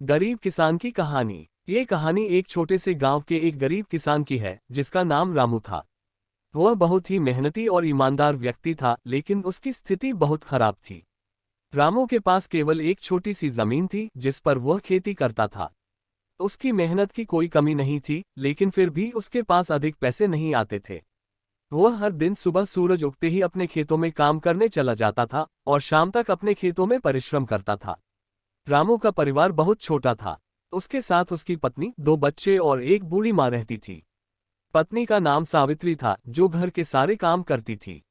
गरीब किसान की कहानी। ये कहानी एक छोटे से गांव के एक गरीब किसान की है जिसका नाम रामू था। वह बहुत ही मेहनती और ईमानदार व्यक्ति था, लेकिन उसकी स्थिति बहुत खराब थी। रामू के पास केवल एक छोटी सी जमीन थी जिस पर वह खेती करता था। उसकी मेहनत की कोई कमी नहीं थी, लेकिन फिर भी उसके पास अधिक पैसे नहीं आते थे। वह हर दिन सुबह सूरज उगते ही अपने खेतों में काम करने चला जाता था और शाम तक अपने खेतों में परिश्रम करता था। रामू का परिवार बहुत छोटा था। उसके साथ उसकी पत्नी, दो बच्चे और एक बूढ़ी माँ रहती थी। पत्नी का नाम सावित्री था, जो घर के सारे काम करती थी।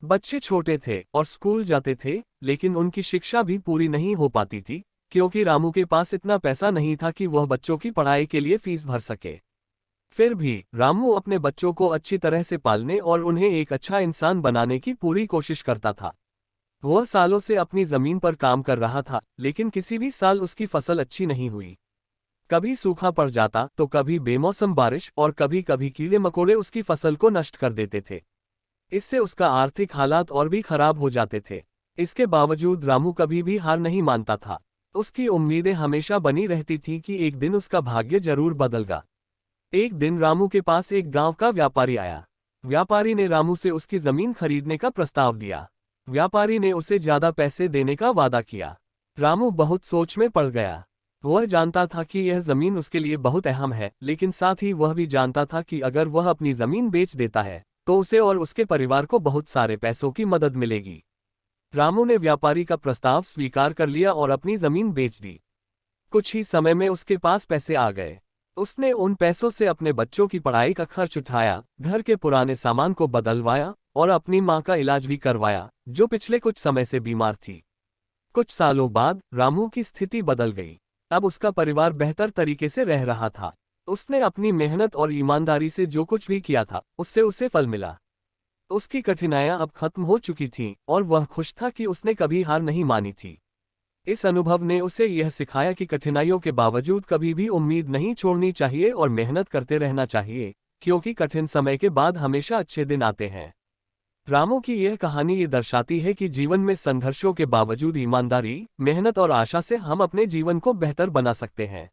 बच्चे छोटे थे और स्कूल जाते थे, लेकिन उनकी शिक्षा भी पूरी नहीं हो पाती थी, क्योंकि रामू के पास इतना पैसा नहीं था कि वह बच्चों की पढ़ाई के लिए फीस भर सके। फिर भी रामू अपने बच्चों को अच्छी तरह से पालने और उन्हें एक अच्छा इंसान बनाने की पूरी कोशिश करता था। वह सालों से अपनी जमीन पर काम कर रहा था, लेकिन किसी भी साल उसकी फसल अच्छी नहीं हुई। कभी सूखा पड़ जाता तो कभी बेमौसम बारिश और कभी कभी कीड़े मकोड़े उसकी फसल को नष्ट कर देते थे। इससे उसका आर्थिक हालात और भी खराब हो जाते थे। इसके बावजूद रामू कभी भी हार नहीं मानता था। उसकी उम्मीदें हमेशा बनी रहती थीं कि एक दिन उसका भाग्य जरूर बदलगा। एक दिन रामू के पास एक गांव का व्यापारी आया। व्यापारी ने रामू से उसकी जमीन खरीदने का प्रस्ताव दिया। व्यापारी ने उसे ज्यादा पैसे देने का वादा किया। रामू बहुत सोच में पड़ गया। वह जानता था कि यह जमीन उसके लिए बहुत अहम है, लेकिन साथ ही वह भी जानता था कि अगर वह अपनी जमीन बेच देता है तो उसे और उसके परिवार को बहुत सारे पैसों की मदद मिलेगी। रामू ने व्यापारी का प्रस्ताव स्वीकार कर लिया और अपनी जमीन बेच दी। कुछ ही समय में उसके पास पैसे आ गए। उसने उन पैसों से अपने बच्चों की पढ़ाई का खर्च उठाया, घर के पुराने सामान को बदलवाया और अपनी मां का इलाज भी करवाया, जो पिछले कुछ समय से बीमार थी। कुछ सालों बाद रामू की स्थिति बदल गई। अब उसका परिवार बेहतर तरीके से रह रहा था। उसने अपनी मेहनत और ईमानदारी से जो कुछ भी किया था, उससे उसे फल मिला। उसकी कठिनाइयां अब खत्म हो चुकी थीं और वह खुश था कि उसने कभी हार नहीं मानी थी। इस अनुभव ने उसे यह सिखाया कि कठिनाइयों के बावजूद कभी भी उम्मीद नहीं छोड़नी चाहिए और मेहनत करते रहना चाहिए, क्योंकि कठिन समय के बाद हमेशा अच्छे दिन आते हैं। रामू की यह कहानी ये दर्शाती है कि जीवन में संघर्षों के बावजूद ईमानदारी, मेहनत और आशा से हम अपने जीवन को बेहतर बना सकते हैं।